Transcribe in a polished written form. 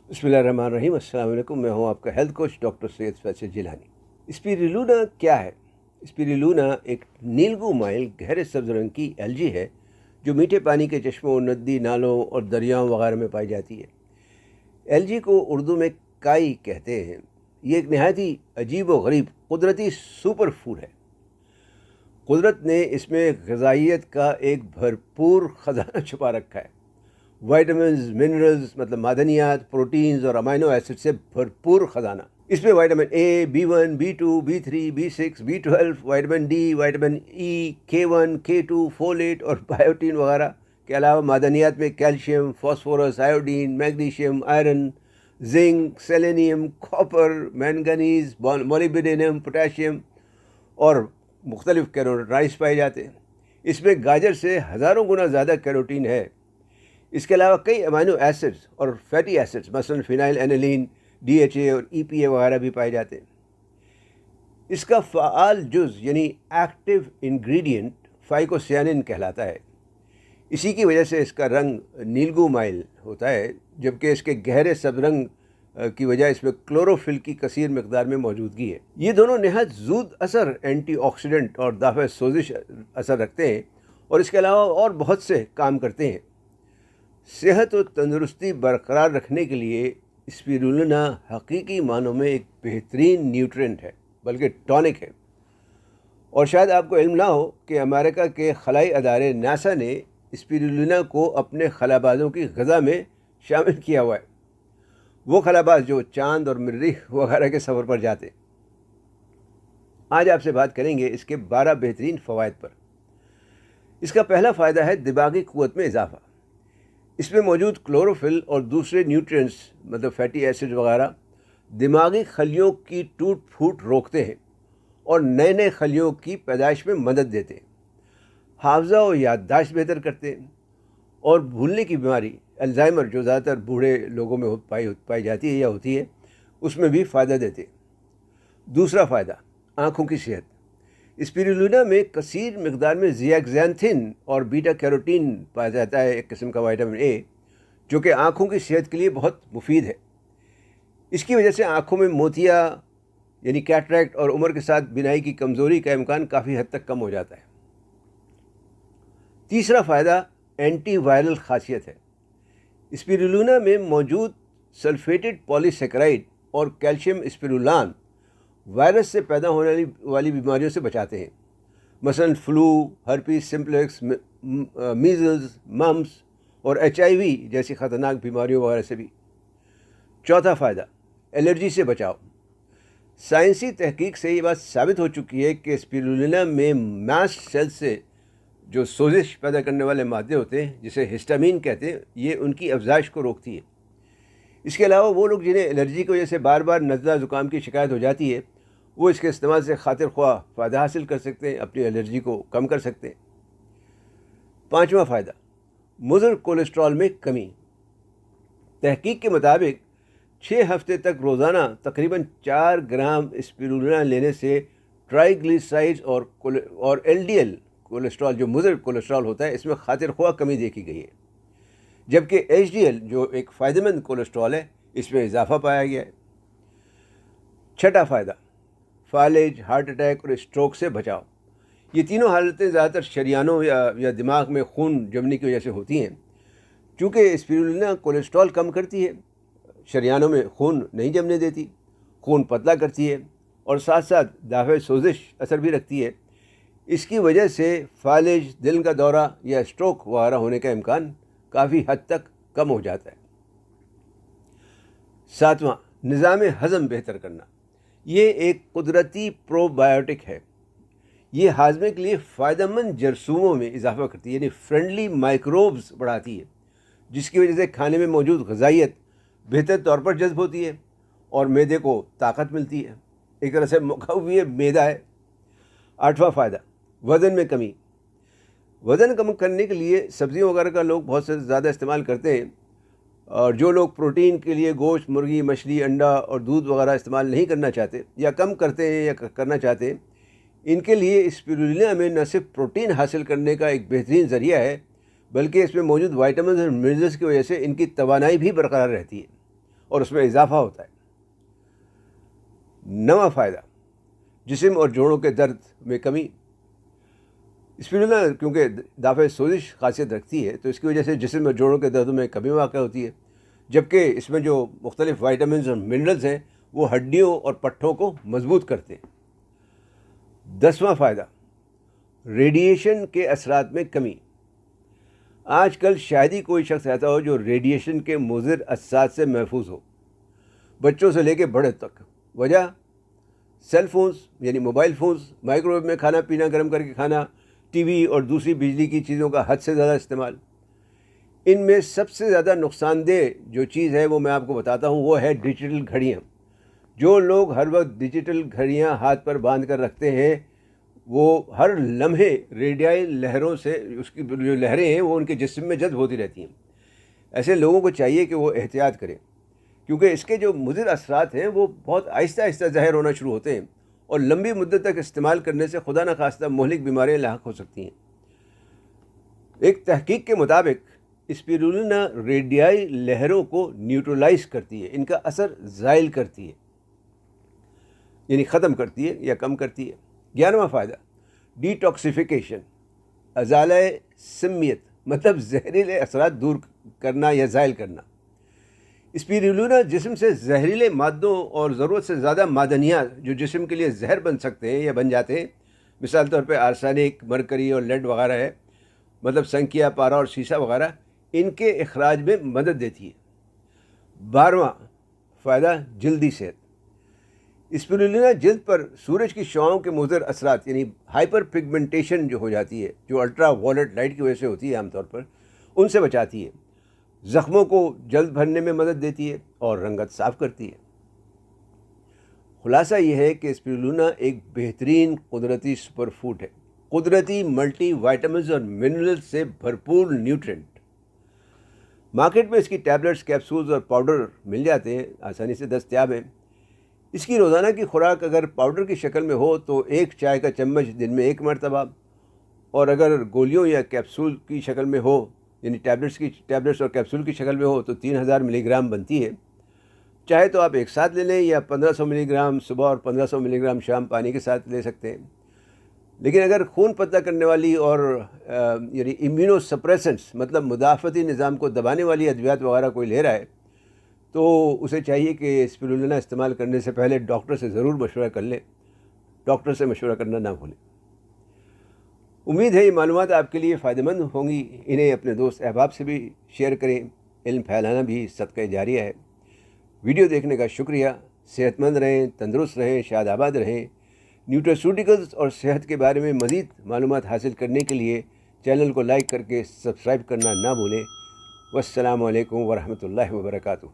बिस्मिल्लाहिर्रहमानिर्रहीम। अस्सलाम वालेकुम। मैं हूं आपका health coach doctor Syed Faisal Jilani. Spirulina क्या है? स्पिरुलिना एक नीलगू माइल गहरे सब्ज रंग की एल्गी है जो मीठे पानी के चश्मों, नदी, नालों और दरियाओं वगैरह में पाई जाती है। एल्गी को उर्दू में काई कहते हैं। ये एक नहायत ही अजीब व गरीब कुदरती सुपर फूड है। कुदरत ने इसमें ग़िज़ाइयत का एक भरपूर ख़जाना छुपा रखा है। वाइटामिन, मिनरल्स मतलब मादनियात, प्रोटीन्स और अमाइनो एसिड से भरपूर ख़जाना। इसमें vitamin A, B1, B2, B3, B6, B12, vitamin D, vitamin E, K1, K2, folate और बायोटीन वगैरह के अलावा मादनियात में calcium, phosphorus, iodine, magnesium, iron, zinc, selenium, copper, manganese, molybdenum, potassium और मुख्तलिफ कैरोटीनॉइड्स पाए जाते हैं। इसमें गाजर से हज़ारों गुना ज़्यादा कैरोटीन है। इसके अलावा कई अमाइनो एसिड्स और फैटी एसिड्स मसलन फिनाइल एनिलीन, DHA और EPA वगैरह भी पाए जाते हैं। इसका फ़आल जुज़ यानी एक्टिव इंग्रेडिएंट फाइकोसियानिन कहलाता है। इसी की वजह से इसका रंग नीलगू माइल होता है, जबकि इसके गहरे सब्ज़ रंग की वजह इसमें क्लोरोफिल की कसीर मकदार में मौजूदगी है। ये दोनों नहायत ज़ूद असर एंटीऑक्सीडेंट और दाफ़े सोजिश असर रखते हैं और इसके अलावा और बहुत से काम करते हैं। सेहत और तंदुरुस्ती बरकरार रखने के लिए स्पिरुलिना हकीकी मानों में एक बेहतरीन न्यूट्रिएंट है, बल्कि टॉनिक है। और शायद आपको इल्म ना हो कि अमेरिका के खलाई अदारे नासा ने स्पिरुलिना को अपने खलाबाजों की ग़िज़ा में शामिल किया हुआ है। वो खलाबाज जो चांद और मरीख वगैरह के सफ़र पर जाते। आज आपसे बात करेंगे इसके 12 बेहतरीन फ़वाइद पर। इसका पहला फ़ायदा है दिमागी क़ुव्वत में इजाफ़ा। इसमें मौजूद क्लोरोफिल और दूसरे न्यूट्रिएंट्स मतलब फैटी एसिड वगैरह दिमागी खलियों की टूट फूट रोकते हैं और नए नए खलियों की पैदाइश में मदद देते हैं। हाफ़ज़ा और याददाश्त बेहतर करते हैं और भूलने की बीमारी अल्ज़ाइमर जो ज़्यादातर बूढ़े लोगों में पाई जाती है या होती है, उसमें भी फ़ायदा देते हैं। दूसरा फ़ायदा आँखों की सेहत। स्पिरुलिना में कसीर मकदार में ज़ियाक्ज़ैंथिन और बीटा कैरोटीन पाया जाता है, एक किस्म का विटामिन ए, जो कि आँखों की सेहत के लिए बहुत मुफीद है। इसकी वजह से आँखों में मोतिया यानी कैटरैक्ट और उम्र के साथ बिनाई की कमज़ोरी का इम्कान काफ़ी हद तक कम हो जाता है। तीसरा फ़ायदा एंटी वायरल ख़ासियत है। स्पिरुलिना में मौजूद सल्फेटेड पॉलीसेकेराइड और कैल्शियम स्पिरुलान वायरस से पैदा होने वाली बीमारियों से बचाते हैं, मसलन flu, herpes simplex, measles, mumps और HIV जैसी ख़तरनाक बीमारियों वगैरह से भी। चौथा फ़ायदा एलर्जी से बचाव। साइंसी तहकीक से ये बात साबित हो चुकी है कि स्पिरुलिना में मास्ट सेल्स से जो सोजिश पैदा करने वाले मादे होते हैं, जिसे हिस्टामिन कहते हैं, ये उनकी अफजाइश को रोकती है। इसके अलावा वो लोग जिन्हें एलर्जी की वजह से बार बार नज़ला ज़ुकाम की शिकायत हो जाती है, वो इसके इस्तेमाल से खातिर ख्वाह फ़ायदा हासिल कर सकते हैं, अपनी एलर्जी को कम कर सकते हैं। पाँचवा फ़ायदा मुज़र कोलेस्ट्रॉल में कमी। तहकीक के मुताबिक 6 हफ्ते तक रोज़ाना तकरीबन 4 ग्राम स्पिरुलिना लेने से ट्राइग्लिसराइड्स और LDL कोलेस्ट्रॉल जो मुज़र कोलेस्ट्रॉल होता है, इसमें खातिर ख्वाह कमी देखी गई है, जबकि HDL जो एक फ़ायदेमंद कोलेस्ट्रॉल है, इसमें इजाफा पाया गया है। छठा फ़ायदा फालेज, हार्ट अटैक और स्ट्रोक से बचाव। ये तीनों हालतें ज़्यादातर शरियानों या दिमाग में खून जमने की वजह से होती हैं। चूँकि स्पिरुलिना कोलेस्ट्रॉल कम करती है, शरियानों में खून नहीं जमने देती, खून पतला करती है और साथ साथ दाफ़े सोजिश असर भी रखती है। इसकी वजह से फालेज, दिल का दौरा या स्ट्रोक वगैरह होने का इम्कान काफ़ी हद तक कम हो जाता है। सातवां निज़ाम हज़म बेहतर करना। ये एक कुदरती प्रोबायोटिक है। ये हाजमे के लिए फ़ायदेमंद जरसूमों में इजाफा करती है, यानी फ्रेंडली माइक्रोब्स बढ़ाती है, जिसकी वजह से खाने में मौजूद ग़िज़ाइयत बेहतर तौर पर जज्ब होती है और मैदे को ताकत मिलती है। एक तरह से मुक़व्वी मैदा है। आठवां फ़ायदा वज़न में कमी। वज़न कम करने के लिए सब्ज़ियों वगैरह का लोग बहुत से ज़्यादा इस्तेमाल करते हैं, और जो लोग प्रोटीन के लिए गोश्त, मुर्गी, मछली, अंडा और दूध वगैरह इस्तेमाल नहीं करना चाहते या कम करते हैं या करना चाहते हैं, इनके लिए स्पिरुलिना में न सिर्फ प्रोटीन हासिल करने का एक बेहतरीन ज़रिया है, बल्कि इसमें मौजूद विटामिन और मिनरल्स की वजह से इनकी तवानाई भी बरकरार रहती है اور اس میں اضافہ ہوتا ہے۔ 9واں فائدہ، جسم اور جوڑوں کے درد میں کمی۔ اسپیرولونا کیونکہ دافع سوزش خاصیت رکھتی ہے تو اس کی وجہ سے جسم اور جوڑوں کے دردوں میں کمی واقع ہوتی ہے، جبکہ اس میں جو مختلف وائٹامنز اور منرلز ہیں وہ ہڈیوں اور پٹھوں کو مضبوط کرتے ہیں۔ 10واں فائدہ، ریڈیشن کے اثرات میں کمی۔ آج کل شاید ہی کوئی شخص ایسا ہو جو ریڈیشن کے مضر اثرات سے محفوظ ہو، بچوں سے لے کے بڑے تک۔ وجہ سیل فونز یعنی موبائل فونز، مائکرو ویو میں کھانا پینا گرم کر کے کھانا، ٹی وی اور دوسری بجلی کی چیزوں کا حد سے زیادہ استعمال۔ ان میں سب سے زیادہ نقصان دہ جو چیز ہے وہ میں آپ کو بتاتا ہوں، وہ ہے ڈیجیٹل گھڑیاں۔ جو لوگ ہر وقت ڈیجیٹل گھڑیاں ہاتھ پر باندھ کر رکھتے ہیں وہ ہر لمحے ریڈیائی لہروں سے، اس کی جو لہریں ہیں وہ ان کے جسم میں جذب ہوتی رہتی ہیں۔ ایسے لوگوں کو چاہیے کہ وہ احتیاط کریں، کیونکہ اس کے جو مضر اثرات ہیں وہ بہت آہستہ آہستہ ظاہر ہونا شروع ہوتے ہیں اور لمبی مدت تک استعمال کرنے سے خدا نخواستہ مہلک بیماریاں لاحق ہو سکتی ہیں۔ ایک تحقیق کے مطابق اسپیرولونا ریڈیائی لہروں کو نیوٹرلائز کرتی ہے، ان کا اثر زائل کرتی ہے، یعنی ختم کرتی ہے یا کم کرتی ہے۔ 11واں فائدہ، ڈیٹاکسیفیکیشن، ازالہ سمیت، مطلب زہریلے اثرات دور کرنا یا زائل کرنا۔ اسپیرولونا جسم سے زہریلے مادوں اور ضرورت سے زیادہ معدنیات جو جسم کے لیے زہر بن سکتے ہیں یا بن جاتے ہیں، مثال طور پہ آرسینک، مرکری اور لیڈ وغیرہ ہے، مطلب سنکیا، پارا اور سیسا وغیرہ، ان کے اخراج میں مدد دیتی ہے۔ 12واں فائدہ، جلدی صحت۔ اسپیرولونا جلد پر سورج کی شعاؤں کے مضر اثرات یعنی ہائپر پگمنٹیشن جو ہو جاتی ہے، جو الٹرا وائلٹ لائٹ کی وجہ سے ہوتی ہے عام طور پر، ان سے بچاتی ہے، زخموں کو جلد بھرنے میں مدد دیتی ہے اور رنگت صاف کرتی ہے۔ خلاصہ یہ ہے کہ اسپیرولونا ایک بہترین قدرتی سپر فوڈ ہے، قدرتی ملٹی وائٹامنز اور منرلز سے بھرپور نیوٹرینٹ۔ مارکیٹ میں اس کی ٹیبلٹس، کیپسولز اور پاؤڈر مل جاتے ہیں، آسانی سے دستیاب ہیں۔ اس کی روزانہ کی خوراک اگر پاؤڈر کی شکل میں ہو تو 1 چائے کا چمچ دن میں 1 مرتبہ، اور اگر گولیوں یا کیپسول کی شکل میں ہو، یعنی ٹیبلٹس اور کیپسول کی شکل میں ہو تو 3000 ملی گرام بنتی ہے۔ چاہے تو آپ ایک ساتھ لے لیں یا 1500 ملی گرام صبح اور 1500 ملی گرام شام پانی کے ساتھ لے سکتے ہیں۔ لیکن اگر خون پتلا کرنے والی اور یعنی امیونو سپریسنٹس، مطلب مدافعتی نظام کو دبانے والی ادویات وغیرہ کوئی لے رہا ہے تو اسے چاہیے کہ اسپیرولونا استعمال کرنے سے پہلے ڈاکٹر سے ضرور مشورہ کر لیں، ڈاکٹر سے مشورہ کرنا نہ بھولیں۔ امید ہے یہ معلومات آپ کے لیے فائدہ مند ہوں گی۔ انہیں اپنے دوست احباب سے بھی شیئر کریں، علم پھیلانا بھی صدقہ جاریہ ہے۔ ویڈیو دیکھنے کا شکریہ۔ صحت مند رہیں، تندرست رہیں، شاد آباد رہیں۔ نیوٹراسیوٹیکلز اور صحت کے بارے میں مزید معلومات حاصل کرنے کے لیے چینل کو لائک کر کے سبسکرائب کرنا نہ بھولیں۔ والسلام علیکم ورحمۃ اللہ وبرکاتہ۔